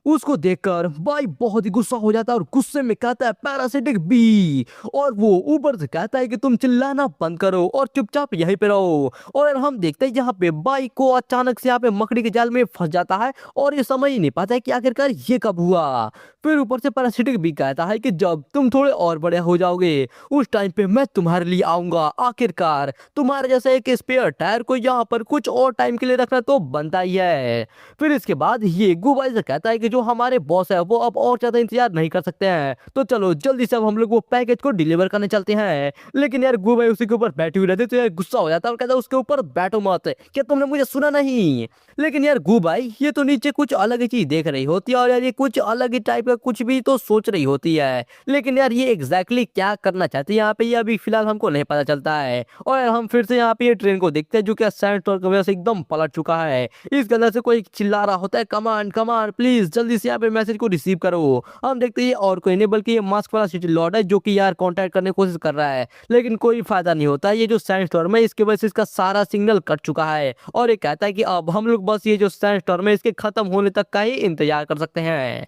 उसको देखकर भाई बहुत ही गुस्सा हो जाता है और गुस्से में कहता है पैरासिटिक बी। और वो ऊपर से कहता है कि तुम चिल्लाना बंद करो और चुपचाप यहीं पे रहो। और हम देखते हैं यहाँ पे बाई को अचानक से यहाँ पे मकड़ी के जाल में फंस जाता है और ये समझ ही नहीं पाता है कि आखिरकार ये कब हुआ। फिर ऊपर से पैरासिटिक बी कहता है कि जब तुम थोड़े और बड़े हो जाओगे उस टाइम पे मैं तुम्हारे लिए आऊंगा। आखिरकार तुम्हारे जैसा एक स्पेयर टायर को यहाँ पर कुछ और टाइम के लिए रखना तो बनता ही है। फिर इसके बाद ये गुबाई से कहता है कि जो हमारे बॉस है वो अब और ज्यादा इंतजार नहीं कर सकते हैं, तो चलो जल्दी से अब हम लोग वो पैकेज को डिलीवर करने चलते हैं। लेकिन यार गुबाई उसी के ऊपर बैठी हुई रहती है तो यार गुस्सा हो जाता है और कहता है उसके ऊपर बैठो मत, क्या तुमने मुझे सुना नहीं। लेकिन यार गुबाई ये तो नीचे कुछ अलग ही चीज देख रही होती है और यार ये कुछ अलग ही टाइप का कुछ भी तो सोच रही होती है। लेकिन यार ये एग्जैक्टली क्या करना चाहती है यहाँ पे ये अभी फिलहाल हमको नहीं पता चलता है। और यार हम फिर से यहाँ पे ये ट्रेन को देखते हैं जो कि सैंड की वजह से एकदम पलट चुका है। इसके अंदर से कोई चिल्ला रहा होता है कमांड कमांड प्लीज जल्दी से यहाँ पे मैसेज को रिसीव करो। हम देखते हैं और कोई नहीं बल्कि ये मास्क वाला सिटी लॉर्ड है जो कि यार कांटेक्ट करने की कोशिश कर रहा है लेकिन कोई फायदा नहीं होता। ये जो सैंड स्टॉर्म है इसकी वजह से इसका सारा सिग्नल कट चुका है और ये कहता है कि अब हम लोग बस ये जो सैंड स्टॉर्म है इसके खत्म होने तक का ही इंतजार कर सकते हैं।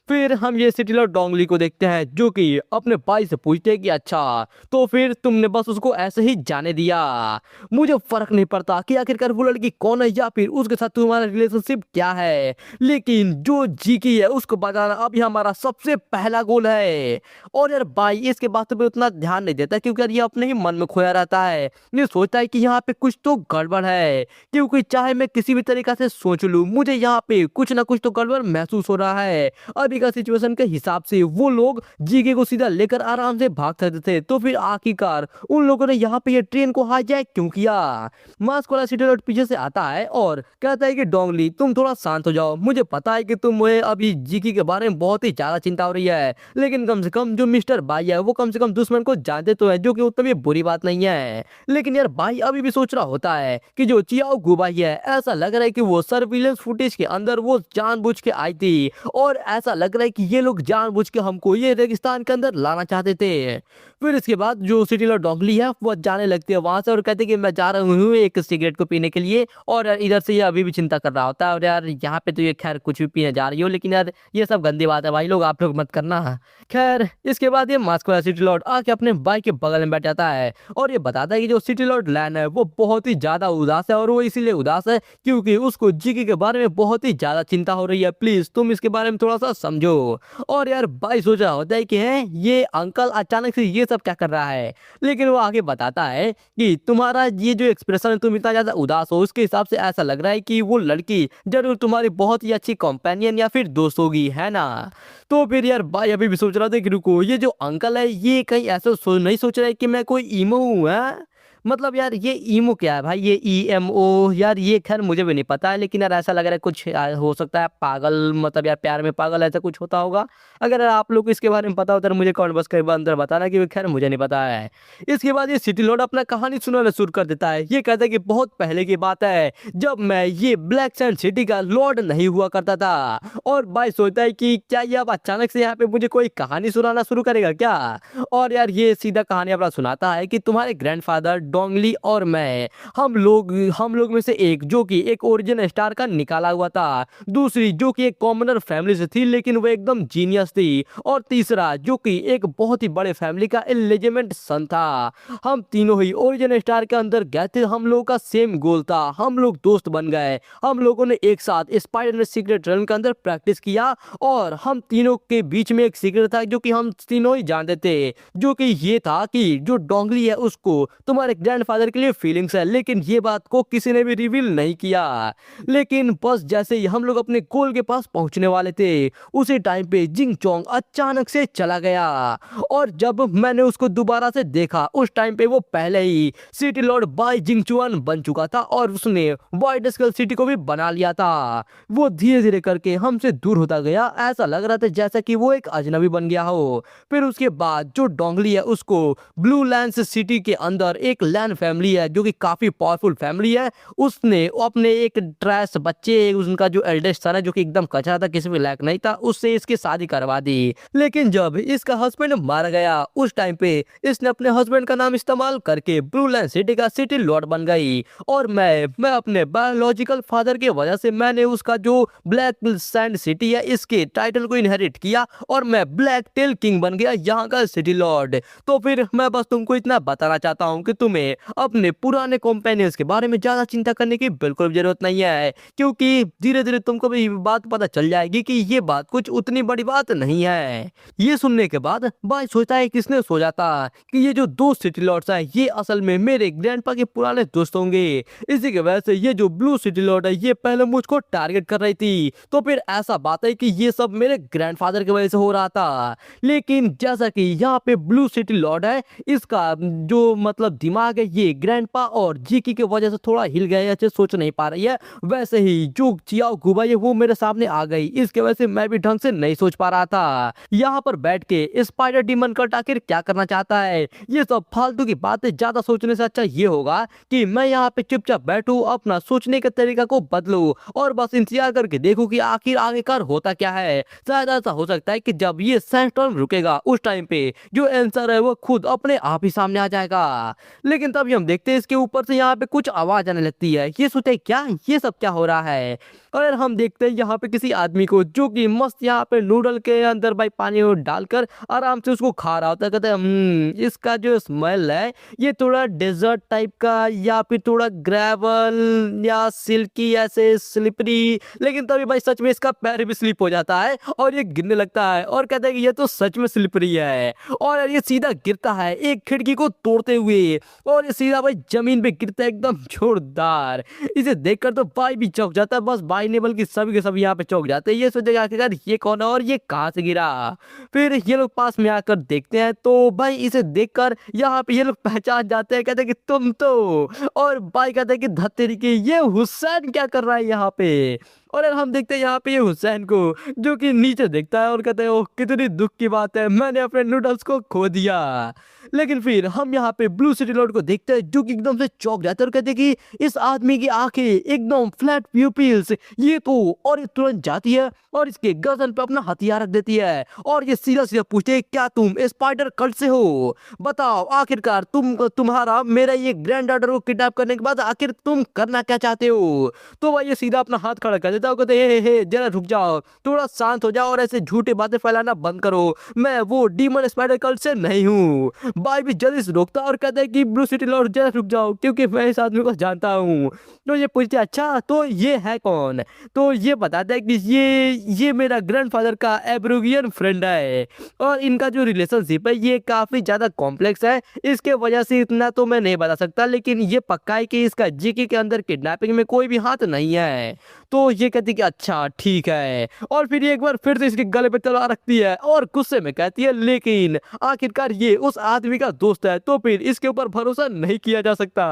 फिर हम ये सिटी लॉर्ड डोंगली को देखते हैं जो कि अपने भाई से पूछते हैं कि अच्छा तो फिर तुमने बस उसको ऐसे ही जाने दिया, मुझे फर्क नहीं पड़ता कि आखिरकार वो लड़की कौन है या फिर उसके साथ तुम्हारा रिलेशनशिप क्या है, लेकिन जो जीकी है उसको बचाना अभी हमारा सबसे पहला गोल है। और यार भाई इसके बातों पे उतना ध्यान नहीं देता क्योंकि यार ये अपने ही मन में खोया रहता है। ये सोचता है कि यहाँ पे कुछ तो गड़बड़ है क्योंकि चाहे मैं किसी भी तरीका से सोच लूँ मुझे यहाँ पे कुछ ना कुछ तो गड़बड़ महसूस हो रहा है। अभी का सिचुएशन के हिसाब से वो लोग जीके को सीधा लेकर आराम से भाग सकते थे तो फिर आखिरकार उन लोगों ने यहाँ पे ये ट्रेन को हाईजैक क्यों किया। मास्क वाला सिटी लॉर्ड पीछे से आता है और कहता है कि डोंगली तुम थोड़ा शांत हो जाओ, मुझे पता है कि तुम्हें अभी जीके के बारे में बहुत ही ज्यादा चिंता हो रही है लेकिन कम से कम जो मिस्टर बाई है वो कम से कम दुश्मन को जानते तो है जो कि उतना भी बुरी बात नहीं है। लेकिन यार भाई अभी भी सोच रहा होता है कि जो चियाओ गुबाई है ऐसा लग रहा है कि वो सर्विलेंस फुटेज के अंदर वो जानबूझ के आई थी और ऐसा लग रहा है कि ये लोग जानबूझ के हमको ये रेगिस्तान के अंदर लाना चाहते थे। फिर इसके बाद जो सिटी लॉर्ड डोंगली है वो जाने लगती है वहां से और कहते हैं कि मैं जा रहा हूँ एक सिगरेट को पीने के लिए। और यार इधर से ये अभी भी चिंता कर रहा होता है और यार यहाँ पे तो ये खैर कुछ भी पीने जा रही हो लेकिन यार ये सब गंदी बात है भाई लोग आप लोग मत करना। खैर इसके बाद ये मास्क वाला सिटी लॉर्ड आके अपने बाइक के बगल में बैठ जाता है और ये बताता है कि जो सिटी लॉर्ड लैन है वो बहुत ही ज्यादा उदास है और वो इसीलिए उदास है क्योंकि उसको जीके के बारे में बहुत ही ज्यादा चिंता हो रही है, प्लीज तुम इसके बारे में थोड़ा सा समझो। और यार भाई सोच रहा होता है कि है ये अंकल अचानक से ये सब क्या कर रहा है, लेकिन वो आगे बताता है कि तुम्हारा ये जो एक्सप्रेशन है तुम इतना ज्यादा उदास हो उसके हिसाब से ऐसा लग रहा है कि वो लड़की जरूर तुम्हारी बहुत ही अच्छी कंपेनियन या फिर दोस्त होगी है ना। तो फिर यार भाई अभी भी सोच रहा था कि रुको ये जो अंकल है ये कहीं ऐसा नहीं सोच रहा है कि मैं कोई ईमो हूँ है, मतलब यार ये ईमो क्या है भाई, ये EMO यार ये खैर मुझे भी नहीं पता है लेकिन यार ऐसा लग रहा है कुछ हो सकता है पागल, मतलब यार प्यार में पागल ऐसा कुछ होता होगा। अगर आप लोग को इसके बारे में पता होता है तो मुझे कमेंट बॉक्स के अंदर बताना कि खैर मुझे नहीं पता है। इसके बाद ये सिटी लॉर्ड अपना कहानी सुनाना शुरू कर देता है। ये कहता है कि बहुत पहले की बात है जब मैं ये ब्लैक सैंड सिटी का लॉर्ड नहीं हुआ करता था। और भाई सोचता है कि क्या ये अब अचानक से यहाँ पे मुझे कोई कहानी सुनाना शुरू करेगा क्या। और यार ये सीधा कहानी अपना सुनाता है कि तुम्हारे ग्रैंडफादर डोंगली और मैं हम लोग में से एक जो कि एक ओरिजिन स्टार का निकाला हुआ था, दूसरी जो कि एक कॉमनर फैमिली से थी लेकिन वो एकदम जीनियस थी, और तीसरा जो कि एक बहुत ही बड़े फैमिली का इलिजिमेंट सन था। हम तीनों ही ओरिजिन स्टार के अंदर गए थे, हम लोगों का सेम गोल था, हम लोग दोस्त बन गए, हम लोगों ने एक साथ स्पाइडर सीक्रेट रन के अंदर प्रैक्टिस किया और हम तीनों के बीच में एक सीक्रेट था जो कि हम तीनों ही जानते थे, जो कि ये था कि जो डोंगली है उसको तुम्हारे ग्रैंडफादर के लिए फीलिंग्स है, लेकिन ये बात को किसी ने भी रिवील नहीं किया। लेकिन बस जैसे ही हम लोग अपने गोल के पास पहुंचने वाले थे उसी टाइम पे जिंग चोंग अचानक से चला गया और जब मैंने उसको दोबारा से देखा उस टाइम पे वो पहले ही सिटी लॉर्ड बाई जिंगचुआन बन चुका था और उसने वाइट स्कल सिटी को भी बना लिया था। वो धीरे धीरे करके हमसे दूर होता गया, ऐसा लग रहा था जैसा कि वो एक अजनबी बन गया हो। फिर उसके बाद जो डोंगली है उसको ब्लू लैंस सिटी के अंदर एक लैन फैमिली है जो कि काफी पावरफुल फैमिली है, उसने अपने एक ट्रैश बच्चे, उनका जो एल्डेस्ट सन है जो कि एकदम कचरा था, किसी भी लायक नहीं था, उससे इसकी शादी करवा दी। लेकिन जब इसका हस्बैंड मारा गया उस टाइम पे इसने अपने हस्बैंड का नाम इस्तेमाल करके ब्लू लैंड सिटी का सिटी लॉर्ड बन गई। और मैं अपने बायोलॉजिकल फादर की वजह से मैंने उसका जो ब्लैक सैंड सिटी है इसके टाइटल को इनहेरिट किया और मैं ब्लैक टेल किंग बन गया यहाँ का सिटी लॉर्ड। तो फिर मैं बस तुमको इतना बताना चाहता हूँ कि तुम्हें अपने पुराने कंपेनियंस के बारे में ज्यादा चिंता करने की बिल्कुल जरूरत नहीं है, क्योंकि धीरे धीरे तुमको भी बात पता चल जाएगी कि ये बात कुछ उतनी बड़ी बात नहीं है। ये सुनने के बाद भाई सोचता है किसने सोचा था कि ये जो दो सिटी लॉर्ड्स हैं ये असल में मेरे ग्रैंडपा के पुराने दोस्त होंगे। इसी की वजह से ये जो ब्लू सिटी लॉर्ड है ये पहले मुझको टारगेट कर रही थी। तो फिर ऐसा बात है कि ये सब मेरे ग्रैंडफादर की वजह से हो रहा था। लेकिन जैसा कि यहाँ पे ब्लू सिटी लॉर्ड है, इसका जो मतलब दिमाग है ये ग्रैंडपा और जीकी की वजह से थोड़ा हिल गया है, अच्छे सोच नहीं पा रही है। वैसे ही जो चियाओ गुबा है वो मेरे सामने आ गई, इसके वजह से मैं भी ढंग से नहीं सोच पा रहा था। यहाँ पर बैठ के स्पाइडर डीमन कट आखिर क्या करना चाहता है, ये सब फालतू की बातें ज्यादा सोचने से अच्छा ये होगा कि मैं यहाँ पे चुपचाप बैठूं, अपना सोचने के तरीका को बदलूं और बस इंतजार करके देखूं कि आखिर आगे होता क्या है। शायद ऐसा हो सकता है कि जब ये सैंडस्टॉर्म रुकेगा उस टाइम पे जो आंसर है वो खुद अपने आप ही सामने आ जाएगा। लेकिन तभी हम देखते हैं इसके ऊपर से यहाँ पे कुछ आवाज आने लगती है। ये सोचते क्या ये सब क्या हो रहा है, और हम देखते हैं यहाँ पे किसी आदमी को जो कि मस्त यहाँ पे नूडल के अंदर भाई पानी डालकर आराम से उसको खा रहा होता है। कहते हैं इसका जो स्मेल है ये थोड़ा डेजर्ट टाइप का या फिर थोड़ा ग्रेवल या सिल्की ऐसे स्लिपरी। लेकिन तभी भाई सच में इसका पैर भी स्लिप हो जाता है और ये गिरने लगता है और कहते हैं कि ये तो सच में स्लिपरी है। और यार ये सीधा गिरता है एक खिड़की को तोड़ते हुए और ये सीधा भाई जमीन पे गिरता है एकदम जोरदार। इसे देखकर तो भाई भी चौंक जाता है, बस भाई नहीं बल्कि सभी के सभी यहाँ पे चौंक जाते हैं। ये सोचेगा कि यार ये कौन है और ये कहाँ से गिरा। फिर ये लोग पास में आकर देखते हैं तो भाई इसे देखकर यहाँ पे ये लोग पहचान जाते हैं, कहते हैं कि तुम तो। और भाई कहते हैं कि धत्तेरी की ये हुसैन क्या कर रहा है यहाँ पे। और यार हम देखते हैं यहाँ पे ये हुसैन को जो कि नीचे देखता है और कहते हैं ओह कितनी दुख की बात है, मैंने अपने नूडल्स को खो दिया। लेकिन फिर हम यहाँ पे ब्लू सिटी लॉर्ड को देखते हैं जो कि एकदम से चौंक जाते हैं और कहते हैं कि इस आदमी की आंखें एकदम फ्लैट प्यूपिल्स, ये तो। और ये तुरंत जाती है और इसके गर्दन पे अपना हथियार रख देती है और ये सीधा सीधा पूछते हैं क्या तुम स्पाइडर कल्ट से हो, बताओ आखिरकार तुम्हारा मेरा ये ग्रैंड डॉटर को किडनैप करने के बाद आखिर तुम करना क्या चाहते हो। तो भाई ये सीधा अपना हाथ खड़ा कर देता है, कहते हे जरा रुक जाओ, थोड़ा शांत हो जाओ और ऐसे झूठी बातें फैलाना बंद करो, मैं वो डीमन स्पाइडर कल्ट से नहीं हूँ। भाई भी जल्दी से रोकता और कहता है कि ब्लू सिटी लॉर्ड जरा रुक जाओ क्योंकि मैं इस आदमी को जानता हूँ। तो ये पूछते अच्छा तो ये है कौन, तो ये बताता है कि ये मेरा ग्रैंडफादर का एब्रोगियन फ्रेंड है और इनका जो रिलेशनशिप है ये काफी ज्यादा कॉम्प्लेक्स है, इसके वजह से इतना तो मैं नहीं बता सकता, लेकिन ये पक्का है कि इसका जीके के अंदर किडनैपिंग में कोई भी हाथ नहीं है। तो ये कहती कि अच्छा ठीक है और फिर एक बार फिर से इसके गले पे तलवार रखती है और गुस्से में कहती है लेकिन आखिरकार ये उस आदमी का दोस्त है तो फिर इसके ऊपर भरोसा नहीं किया जा सकता।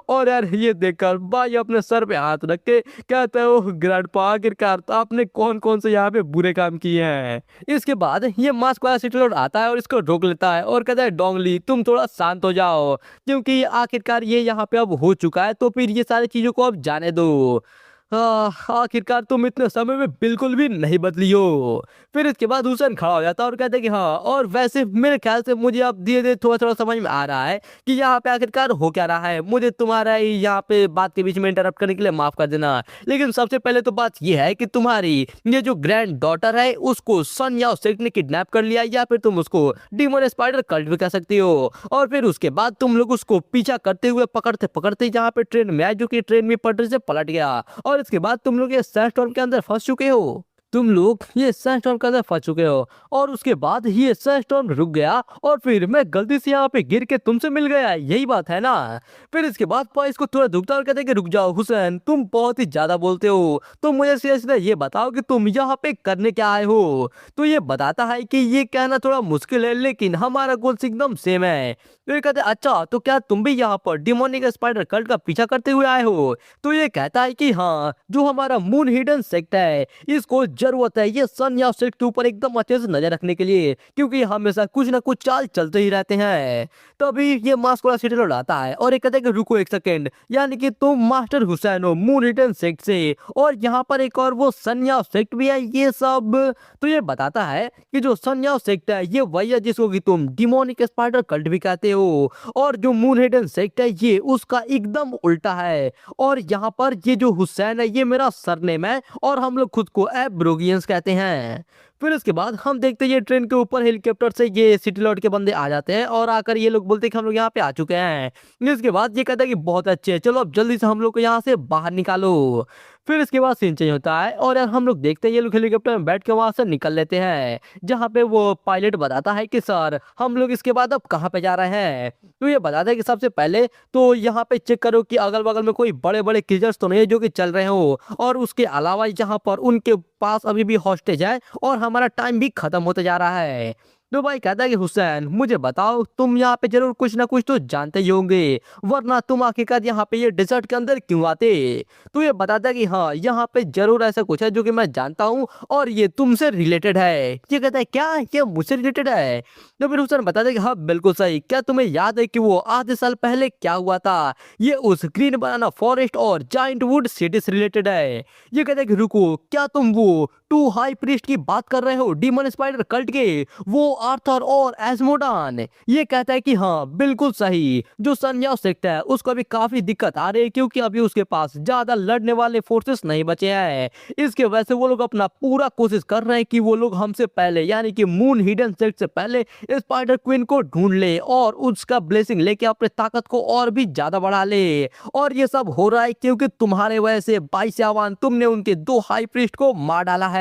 और यार ये देखकर भाई अपने सर पे हाथ रख के कहते हो ग्रैंडपा आखिरकार तो आपने कौन कौन से यहाँ पे बुरे काम किए हैं। इसके बाद ये मास्क वाला सिटी लॉर्ड आता है और इसको रोक लेता है और कहता है डोंगली तुम थोड़ा शांत हो जाओ क्योंकि आखिरकार ये यहाँ पे अब हो चुका है तो फिर ये सारी चीजों को अब जाने दो। आखिरकार तुम इतने समय में बिल्कुल भी नहीं बदली हो। फिर इसके बाद हुसैन खड़ा हो जाता है और कहते हैं कि हाँ और वैसे मेरे ख्याल से मुझे अब धीरे धीरे थोड़ा थोड़ा समझ में आ रहा है कि यहाँ पे आखिरकार हो क्या रहा है। मुझे तुम्हारा यहाँ पे बात के बीच में इंटरप्ट करने के लिए माफ कर देना, लेकिन सबसे पहले तो बात यह है कि तुम्हारी ये जो ग्रैंड डॉटर है उसको सन या सेक ने किडनैप कर लिया या फिर तुम उसको डीमन स्पाइडर कल्ट भी कह सकती हो। और फिर उसके बाद तुम लोग उसको पीछा करते हुए पकड़ते पकड़ते यहाँ पे ट्रेन में आए जो कि ट्रेन में पटरी से पलट गया और इसके बाद तुम लोग ये सैंडस्टॉर्म के अंदर फंस चुके हो। तुम लोग ये सैंडस्टॉर्म के अंदर फंस चुके हो और उसके बाद ये सैंडस्टॉर्म रुक गया और फिर मैं गलती से यहाँ पे गिर के तुमसे मिल गया, यही बात है ना। फिर इसके बाद बॉयज को थोड़ा दुखता और कहते हैं कि रुक जाओ हुसैन तुम बहुत ही ज्यादा बोलते हो, तो मुझे सीधा सीधा ये बताओ कि तुम यहाँ पे करने क्या आए हो। तो ये बताता है कि ये कहना थोड़ा मुश्किल है लेकिन हमारा गोल एकदम सेम है। तो ये कहते हैं अच्छा तो क्या तुम भी यहाँ पर डिमोनिक स्पाइडर कल्ट का पीछा करते हुए आए हो। तो ये कहता है कि हाँ जो हमारा मून हिडन सेक्ट है इसको जरूरत है ये सन या सेट के ऊपर एकदम अच्छे से नजर रखने के लिए, क्योंकि हमेशा कुछ ना कुछ चाल चलते ही रहते हैं। तभी ये मास्क वाला सिटी लॉर्ड आता है और ये कहता है कि रुको एक सेकेंड, यानी कि तुम मास्टर हुसैन हो मून रिटर्न सेक्ट से, और यहाँ पर एक और वो सन्याव सेक्ट भी है ये सब। तो ये बताता है कि जो सन्याव सेक्ट है ये वही है जिसको कि तुम डिमोनिक स्पाइडर कल्ट भी कहते हो, और जो मून रिटर्न सेक्ट है ये उसका एकदम उल्टा है। और यहाँ पर ये जो हुसैन है ये मेरा सरनेम है और हम लोग खुद को एब्रोगियंस कहते हैं। फिर इसके बाद हम देखते हैं ये ट्रेन के ऊपर हेलीकॉप्टर से ये सिटी लॉर्ड के बंदे आ जाते हैं और आकर ये लोग बोलते हैं कि हम लोग यहाँ पे आ चुके हैं। इसके बाद ये कहता है कि बहुत अच्छे, चलो अब जल्दी से हम लोग को यहाँ से बाहर निकालो। फिर इसके बाद सीन चेंज होता है और यार हम लोग देखते हैं ये लोग हेलीकॉप्टर में बैठ के वहां से निकल लेते हैं, जहाँ पे वो पायलट बताता है कि सर हम लोग इसके बाद अब कहाँ पे जा रहे हैं। तो ये बताता है कि सबसे पहले तो यहाँ पे चेक करो कि अगल बगल में कोई बड़े बड़े क्रीचर्स तो नहीं है जो कि चल रहे हो, और उसके अलावा यहाँ पर उनके पास अभी भी हॉस्टेज है और हमारा टाइम भी खत्म होते जा रहा है। तो भाई कहता है कि हुसैन मुझे बताओ, तुम यहाँ पे जरूर कुछ ना कुछ तो जानते ही होंगे, वरना तुम आखिरकार यहाँ पे ये डेजर्ट के अंदर क्यों आते। तो ये बताता है कि हाँ यहाँ पे जरूर ऐसा कुछ है जो कि मैं जानता हूँ और ये तुमसे रिलेटेड है। ये कहता है क्या ये मुझसे रिलेटेड है। तो फिर हुसैन बताता है कि हाँ बिल्कुल सही, क्या तुम्हें याद है कि वो आधे साल पहले क्या हुआ था, ये उस ग्रीन बनाना फॉरेस्ट और जाइंट वुड सिटी से रिलेटेड है। ये कहता है कि रुको, क्या तुम वो टू हाई प्रीस्ट की बात कर रहे हो डीमन स्पाइडर कल्ट के, वो आर्थर और एस्मोडान। ये कहता है कि हाँ बिल्कुल सही, जो सन्याव सेक्ट है उसको अभी काफी दिक्कत आ रही है क्योंकि अभी उसके पास ज्यादा लड़ने वाले फोर्सेस नहीं बचे हैं। इसके वजह से वो लोग अपना पूरा कोशिश कर रहे हैं कि वो लोग हमसे पहले यानी कि मून हिडन सेक्ट से पहले स्पाइडर क्वीन को ढूंढ ले और उसका ब्लेसिंग लेके अपने ताकत को और भी ज्यादा बढ़ा ले। और ये सब हो रहा है क्योंकि तुम्हारे वजह से 22 आवान तुमने उनके 2 हाई प्रीस्ट को मार डाला है।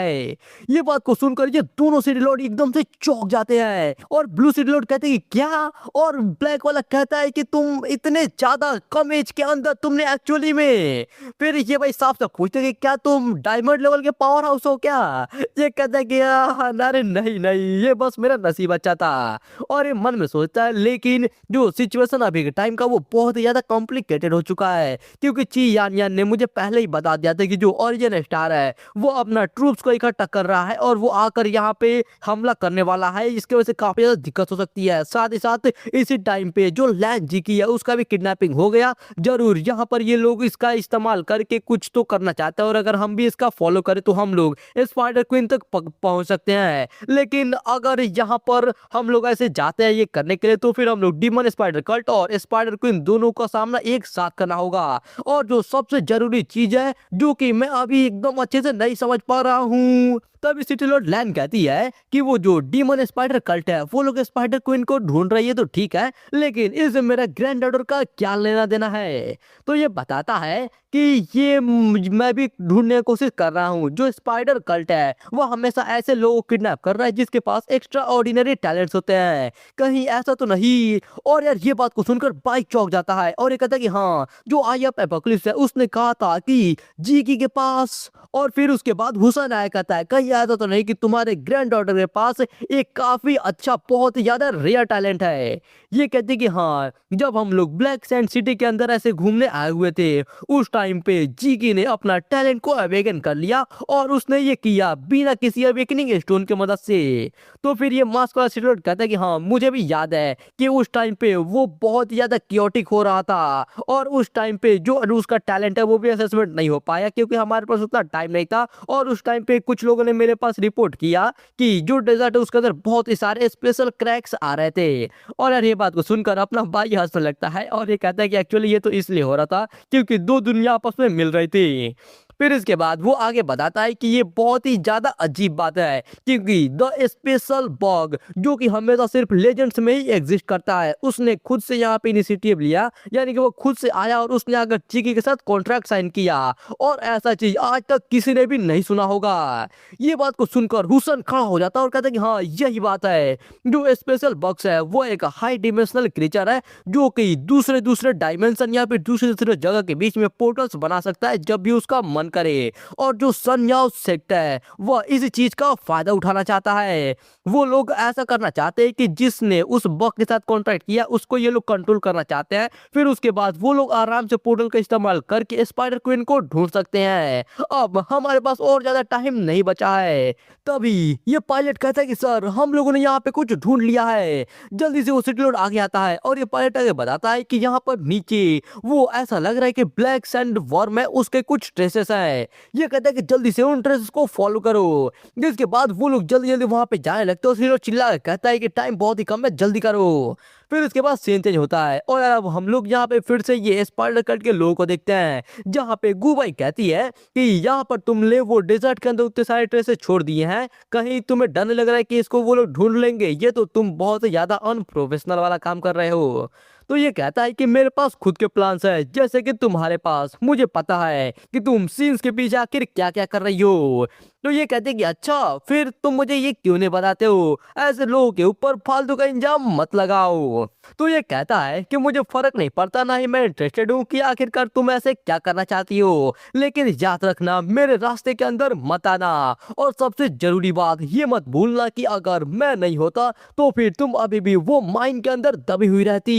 ये बात को सुनकर ये दोनों सिटी लॉर्ड एकदम से चौंक जाते हैं और ब्लू सिटी लॉर्ड कहते हैं कि क्या, और ब्लैक वाला कहता है कि तुम इतने ज्यादा कम एज के अंदर तुमने एक्चुअली में। फिर ये भाई साफ साफ पूछते हैं कि क्या तुम डायमंड लेवल के पावर हाउस हो क्या। ये कहता है कि अरे नहीं नहीं, ये बस मेरा नसीब अच्छा था। और ये मन में सोचता है लेकिन जो सिचुएशन अभी के टाइम का वो बहुत ही ज्यादा कॉम्प्लिकेटेड हो चुका है, क्योंकि ची यान यान ने मुझे पहले ही बता दिया था कि जो ओरिजिन स्टार है वो अपना ट्रूप्स को इकट्ठा कर रहा है और वो आकर यहाँ पे हमला करने वाला है। इसकी वजह से काफी ज्यादा दिक्कत हो सकती है। साथ ही साथ इसी टाइम पे जो लैंड जी की है उसका भी किडनैपिंग हो गया। जरूर यहाँ पर ये लोग इसका इस्तेमाल करके कुछ तो करना चाहते हैं और अगर हम भी इसका फॉलो करें तो हम लोग स्पाइडर क्वीन तक पहुंच सकते हैं। लेकिन अगर यहाँ पर हम लोग ऐसे जाते हैं ये करने के लिए तो फिर हम लोग डीमन स्पाइडर कल्ट और स्पाइडर क्वीन दोनों का सामना एक साथ करना होगा। और जो सबसे जरूरी चीज है जो कि मैं अभी एकदम अच्छे से नहीं समझ पा रहा हूँ, तब सिटी लॉर्ड लैन कहती है कि वो जो डीमन स्पाइडर कल्ट है वो लोग स्पाइडर क्वीन को ढूंढ रही है तो ठीक है, लेकिन इसमें मेरा ग्रैंड डॉटर का क्या लेना देना है। तो ये बताता है कि ये मैं भी ढूंढने की कोशिश कर रहा हूँ। जो स्पाइडर कल्ट है वो हमेशा ऐसे लोगों को किडनैप कर रहा है जिसके पास एक्स्ट्रा ऑर्डिनरी टैलेंट्स होते हैं, कहीं ऐसा तो नहीं। और यार ये बात को सुनकर बाइक चौंक जाता है और ये कहता है कि हाँ जो आई अप एपोक्लिप्स है उसने कहा था कि जीकी के पास, और फिर उसके बाद हुसैन आया कहता है कहीं ऐसा तो नहीं कि तुम्हारे ग्रैंड डॉटर के पास एक काफी अच्छा बहुत ज्यादा रेयर टैलेंट है। ये कहते कि हाँ जब हम लोग ब्लैक सैंड सिटी के अंदर ऐसे घूमने आए हुए थे उस टाइम पे जीकी ने अपना टैलेंट को अवेकन कर लिया और उसने ये किया बिना किसी अवेकनिंग स्टोन की मदद से। तो फिर ये मास्क वाला सिटी लॉर्ड कहता है कि हाँ मुझे भी याद है कि उस टाइम पे वो बहुत ज्यादा क्योटिक हो रहा था और उस टाइम पे जो उसका टैलेंट है वो भी असेसमेंट नहीं हो पाया क्योंकि हमारे पास उतना टाइम नहीं था। और उस टाइम पे कुछ लोगों ने मेरे पास रिपोर्ट किया कि जो डेजर्ट है उसके अंदर बहुत ही सारे स्पेशल क्रैक्स आ रहे थे। और यार ये बात को सुनकर अपना भाई हंसने लगता है और ये कहता है कि एक्चुअली ये तो इसलिए हो रहा था क्योंकि दो दुनिया आपस में मिल रही थी। फिर इसके बाद वो आगे बताता है कि ये बहुत ही ज्यादा अजीब बात है क्योंकि द स्पेशल बॉग जो कि हमेशा सिर्फ लेजेंड्स में ही एग्जिस्ट करता है उसने खुद से यहाँ पे इनिशिएटिव लिया, यानी कि वो खुद से आया और उसने आकर चिकी के साथ कॉन्ट्रैक्ट साइन किया और ऐसा चीज आज तक किसी ने भी नहीं सुना होगा। ये बात को सुनकर हुसैन खड़ा हो जाता है और कहता है कि हाँ यही बात है। जो स्पेशल बॉक्स है वो एक हाई डिमेंशनल क्रीचर है जो कि दूसरे दूसरे डायमेंशन या फिर दूसरे दूसरे जगह के बीच में पोर्टल्स बना सकता है जब भी उसका मन बंद करे। और जो सन याओ सेक्ट है वह इस चीज का फायदा उठाना चाहता है। वो लोग ऐसा करना चाहते हैं कि जिसने उस बग के साथ कॉन्ट्रैक्ट किया उसको ये लोग कंट्रोल करना चाहते हैं। फिर उसके बाद वो लोग आराम से पोर्टल का इस्तेमाल करके स्पाइडर क्वीन को ढूंढ सकते हैं। अब हमारे पास और ज्यादा टाइम नहीं बचा है। तभी ये पायलट कहता है कि सर हम लोगों ने यहाँ पे कुछ ढूंढ लिया है। जल्दी से वो सिटी लोड आगे आता है और ये पायलट आगे बताता है कि यहाँ पर नीचे वो ऐसा लग रहा है कि ब्लैक सैंड वर्म है, उसके कुछ ट्रेसेस हैं। ये कहता है कि जल्दी से उन ट्रेसेस को फॉलो करो। जिसके बाद वो लोग जल्दी जल्दी वहां पे जाने लगते हैं और सिटी चिल्ला के कहता है कि टाइम बहुत ही कम है, जल्दी करो। फिर उसके बाद सीन चेंज होता है और अब हम लोग यहाँ पे फिर से ये स्पाइडर कट के लोगों को देखते हैं, जहाँ पे गुबाई कहती है कि यहाँ पर तुमने वो डेजर्ट के अंदर उतने सारे ट्रेसेस छोड़ दिए हैं, कहीं तुम्हें डर नहीं लग रहा है कि इसको वो लोग ढूंढ लेंगे? ये तो तुम बहुत ज्यादा अनप्रोफेशनल वाला काम कर रहे हो। तो ये कहता है कि मेरे पास खुद के प्लान्स है जैसे कि तुम्हारे पास, मुझे पता है कि तुम सीन्स के पीछे आखिर क्या क्या कर रही हो। तो ये कहते हैं कि अच्छा फिर तुम मुझे ये क्यों नहीं बताते हो, ऐसे लोगों के ऊपर फालतू का इंजाम मत लगाओ। तो ये कहता है कि मुझे फर्क नहीं पड़ता, ना ही मैं इंटरेस्टेड हूँ कि आखिरकार तुम ऐसे क्या करना चाहती हो, लेकिन याद रखना मेरे रास्ते के अंदर मत आना। और सबसे जरूरी बात ये मत भूलना कि अगर मैं नहीं होता तो फिर तुम अभी भी वो माइन के अंदर दबी हुई रहती।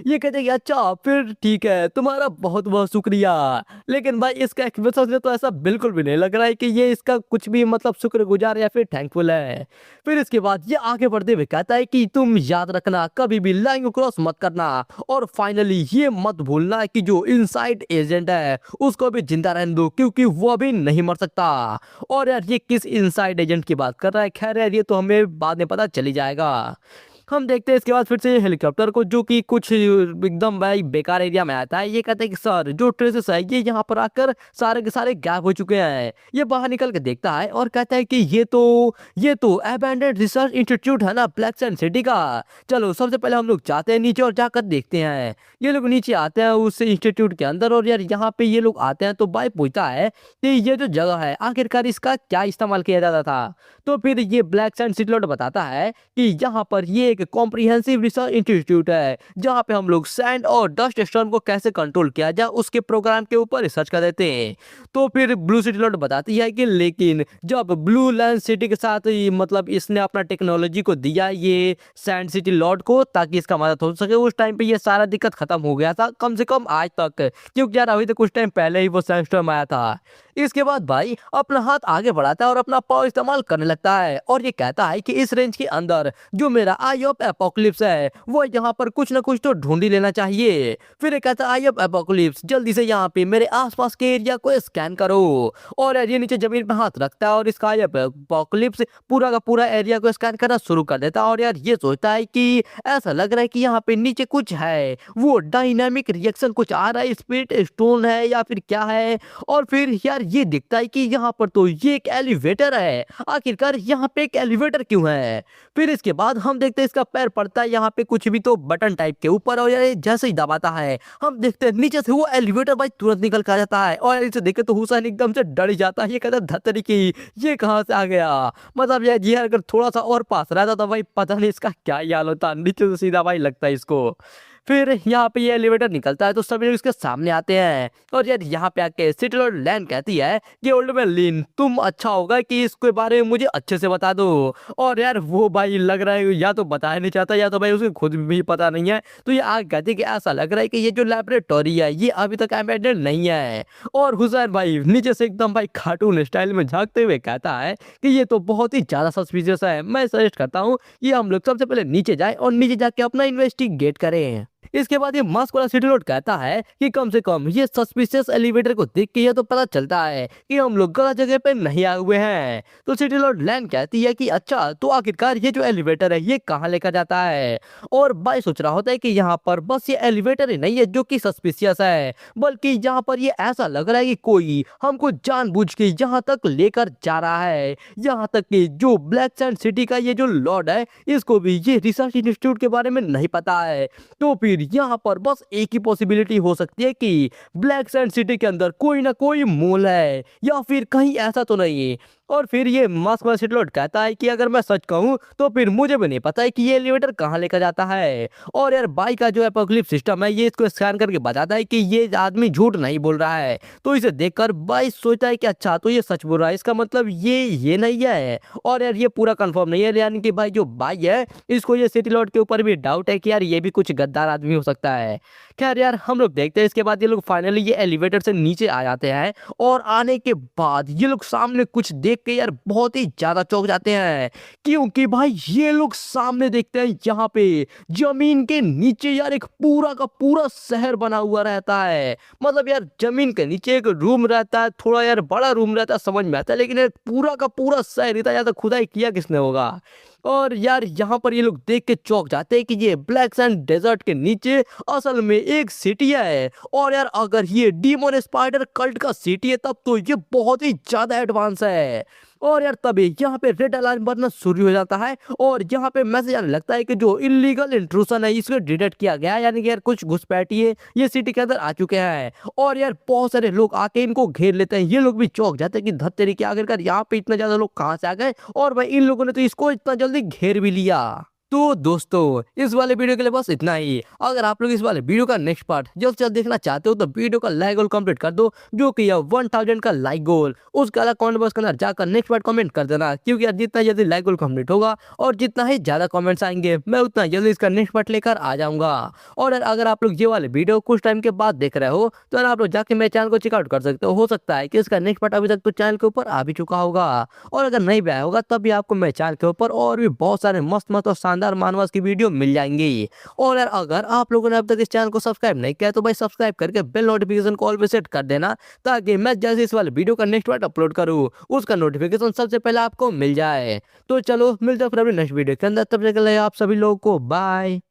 ये कहते हैं कि अच्छा फिर ठीक है, तुम्हारा बहुत बहुत शुक्रिया। लेकिन भाई इसका एक्सप्रेशन से तो ऐसा बिल्कुल भी नहीं लग रहा है कि ये इसका कुछ भी मतलब शुक्रगुजार या फिर थैंकफुल है। फिर इसके बाद ये आगे बढ़ते हुए कहता है कि तुम याद रखना कभी भी लाइन क्रॉस मत करना। और फाइनली ये मत भूलना कि जो इनसाइड एजेंट है उसको भी जिंदा रहने दो, क्योंकि वो भी नहीं मर सकता। और यार ये किस इनसाइड एजेंट की बात कर रहा है, खैर यार ये तो हमें बाद में पता चली जाएगा। हम देखते हैं इसके बाद फिर से हेलीकॉप्टर को, जो कि कुछ एकदम भाई बेकार एरिया में आता है। ये कहते हैं कि सर जो ट्रेसेस है ये यहाँ पर आकर सारे के सारे गायब हो चुके हैं। ये बाहर निकल के देखता है और कहता है कि ये तो अबैंडन्ड रिसर्च इंस्टीट्यूट है ना ब्लैक सैंड सिटी का। चलो सबसे पहले हम लोग जाते हैं नीचे और जाकर देखते हैं। ये लोग नीचे आते हैं उस इंस्टीट्यूट के अंदर और यार यहाँ पे ये लोग आते हैं तो भाई पूछता है कि ये जो जगह है आखिरकार इसका क्या इस्तेमाल किया जाता था। तो फिर ये ब्लैक सैंड सिटी लॉर्ड बताता है कि यहाँ पर ये एक कॉम्प्रिहेंसिव रिसर्च इंस्टीट्यूट है, जहाँ पे हम लोग सैंड और डस्ट स्टॉर्म को कैसे कंट्रोल किया जाए उसके प्रोग्राम के ऊपर रिसर्च कर देते हैं। तो फिर ब्लू सिटी लॉर्ड बताती है कि लेकिन जब ब्लू लैंड सिटी के साथ मतलब इसने अपना टेक्नोलॉजी को दिया ये सैंड सिटी लॉर्ड को ताकि इसका मदद हो सके, उस टाइम पे ये सारा दिक्कत खत्म हो गया था, कम से कम आज तक, क्योंकि यार अभी तक कुछ टाइम पहले ही वो सैंड स्टॉर्म आया था। इसके बाद भाई अपना हाथ आगे बढ़ाता है और अपना पावर इस्तेमाल करने लगता है और ये कहता है कि इस रेंज के अंदर जो मेरा आई ऑफ एपोकलिप्स है वो यहाँ पर कुछ ना कुछ तो ढूंढ ही लेना चाहिए। फिर ये कहता है आई ऑफ एपोकलिप्स जल्दी से यहाँ पे मेरे आसपास के एरिया को स्कैन करो। और ये नीचे जमीन पे हाथ रखता है और इसका आई ऑफ एपोकलिप्स पूरा का पूरा एरिया को स्कैन करना शुरू कर देता है। और यार ये सोचता है कि ऐसा लग रहा है कि यहाँ पे नीचे कुछ है, वो डायनामिक रिएक्शन कुछ आ रहा है, स्पिरिट स्टोन है या फिर क्या है। और फिर यार ये दिखता है कि यहाँ पर तो ये एक एलिवेटर है, आखिरकार यहाँ पे एक एलिवेटर क्यों है। फिर इसके बाद हम देखते हैं इसका पैर पड़ता है यहाँ पे कुछ भी तो बटन टाइप के ऊपर और यार जैसे ही दबाता है हम देखते हैं नीचे से वो एलिवेटर भाई तुरंत निकल कर आ जाता है। और इसे देखे तो हुसैन एकदम से डर ही जाता है, ये कहता है धतरी की ये कहाँ से आ गया। मतलब यार ये अगर थोड़ा सा और पास रहता तो भाई पता नहीं इसका क्या ही हाल होता, नीचे से सीधा भाई लगता है इसको। फिर यहाँ पे ये एलिवेटर निकलता है तो सभी लोग इसके सामने आते हैं और यार यहाँ पे आके सिटी लॉर्ड लैन कहती है कि ओल्ड मैन लिन तुम अच्छा होगा कि इसके बारे में मुझे अच्छे से बता दो। और यार वो भाई लग रहा है या तो बताया नहीं चाहता या तो भाई उसे खुद भी पता नहीं है। तो ये आगे कहती है कि ऐसा लग रहा है कि ये जो लैबोरेटरी है ये अभी तक अबैंडन्ड नहीं है। और हुसैन भाई नीचे से एकदम भाई कार्टून स्टाइल में झांकते हुए कहता है कि ये तो बहुत ही ज्यादा सस्पिशियस है, मैं सजेस्ट करता हूँ कि हम लोग सबसे पहले नीचे जाए और नीचे जाके अपना इन्वेस्टिगेट करें। इसके बाद ये मास्क वाला सिटी लॉर्ड कहता है कि कम से कम ये सस्पिशियस एलिवेटर को देख के ये तो पता चलता है कि हम लोग गलत जगह पे नहीं आए हुए हैं। तो सिटी लॉर्ड लैन कहती है कि अच्छा तो आखिरकार ये जो एलिवेटर है ये कहाँ लेकर जाता है। और भाई सोच रहा होता है कि यहाँ पर बस ये एलिवेटर ही नहीं है जो कि सस्पिशियस है, बल्कि यहाँ पर ये ऐसा लग रहा है कि कोई हमको जानबूझ के यहाँ तक लेकर जा रहा है। यहाँ तक कि जो ब्लैक सैंड सिटी का ये जो लॉर्ड है इसको भी ये रिसर्च इंस्टीट्यूट के बारे में नहीं पता है। तो फिर यहाँ पर बस एक ही पॉसिबिलिटी हो सकती है कि ब्लैक सैंड सिटी के अंदर कोई ना कोई मोल है, या फिर कहीं ऐसा तो नहीं और फिर ये मास्क वाला सिटी लॉर्ड कहता है कि अगर मैं सच कहूँ तो फिर मुझे भी नहीं पता है कि ये एलिवेटर कहाँ लेकर जाता है। और यार बाई का जो एपोकलिप्स सिस्टम है ये इसको स्कैन करके बताता है कि ये आदमी झूठ नहीं बोल रहा है। तो इसे देखकर बाई सोचता है कि अच्छा तो ये सच बोल रहा है, इसका मतलब ये नहीं है। और यार ये पूरा कंफर्म नहीं है, यानी कि भाई जो बाई है इसको ये सिटी लॉर्ड के ऊपर भी डाउट है कि यार ये भी कुछ गद्दार आदमी हो सकता है। खैर यार हम लोग देखते हैं इसके बाद ये लोग फाइनली ये एलिवेटर से नीचे आ जाते हैं। और आने के बाद ये लोग सामने कुछ देख के यार बहुत ही ज्यादा चौंक जाते हैं, क्योंकि भाई ये लोग सामने देखते हैं यहाँ पे जमीन के नीचे यार एक पूरा का पूरा शहर बना हुआ रहता है। मतलब यार जमीन के नीचे एक रूम रहता है, थोड़ा यार बड़ा रूम रहता है समझ में आता है, लेकिन यार पूरा का पूरा शहर इतना ज्यादा खुदाई किया किसने होगा। और यार यहाँ पर ये लोग देख के चौंक जाते हैं कि ये ब्लैक सैंड डेजर्ट के नीचे असल में एक सिटी है। और यार अगर ये डीमन स्पाइडर कल्ट का सिटी है तब तो ये बहुत ही ज्यादा एडवांस है। और यार तभी यहाँ पे रेड अलार्म बनना शुरू हो जाता है और यहाँ पे मैसेज आने लगता है कि जो इलीगल इंट्रूशन है इसको डिटेक्ट किया गया है, यानी कि यार कुछ घुसपैठिए ये सिटी के अंदर आ चुके हैं। और यार बहुत सारे लोग आके इनको घेर लेते हैं, ये लोग भी चौंक जाते हैं कि धत्तेरी के आखिरकार यहाँ पे इतने ज्यादा लोग कहाँ से आ गए। और भाई इन लोगों ने तो इसको इतना जल्दी घेर भी लिया। तो दोस्तों इस वाले वीडियो के लिए बस इतना ही। अगर आप लोग इस वाले वीडियो का नेक्स्ट पार्ट जल्द से जल्द देखना चाहते हो तो वीडियो का लाइक गोल कंप्लीट कर दो, जो कि यह 1000 का लाइक गोल। उसके अलावा कमेंट बॉक्स के अंदर जाकर नेक्स्ट पार्ट कमेंट कर देना, क्योंकि यार जितना जल्दी लाइक गोल कंप्लीट होगा और जितना ही ज्यादा कमेंट्स आएंगे मैं उतना जल्दी इसका नेक्स्ट पार्ट लेकर आ जाऊंगा। और यार अगर आप लोग ये वाले वीडियो कुछ टाइम के बाद देख रहे हो तो यार आप लोग जाके मेरे चैनल को चेकआउट कर सकते हो सकता है कि इसका नेक्स्ट पार्ट अभी तक तो चैनल के ऊपर आ भी चुका होगा। और अगर नहीं भी आया होगा तब भी आपको मेरे चैनल के ऊपर और भी बहुत सारे मस्त मस्त और शानदार मानवास की वीडियो मिल जाएंगी। और यार अगर आप लोगों ने अब तक इस चैनल को सब्सक्राइब नहीं किया तो भाई सब्सक्राइब करके बेल नोटिफिकेशन को ऑल पे सेट कर देना, ताकि मैं जैसे इस वाले वीडियो का नेक्स्ट पार्ट अपलोड करूँ उसका नोटिफिकेशन सबसे पहले आपको मिल जाए। तो चलो मिलते हैं फिर अपने नेक्स्ट वीडियो के अंदर, तब तक के लिए आप सभी लोगों को बाय।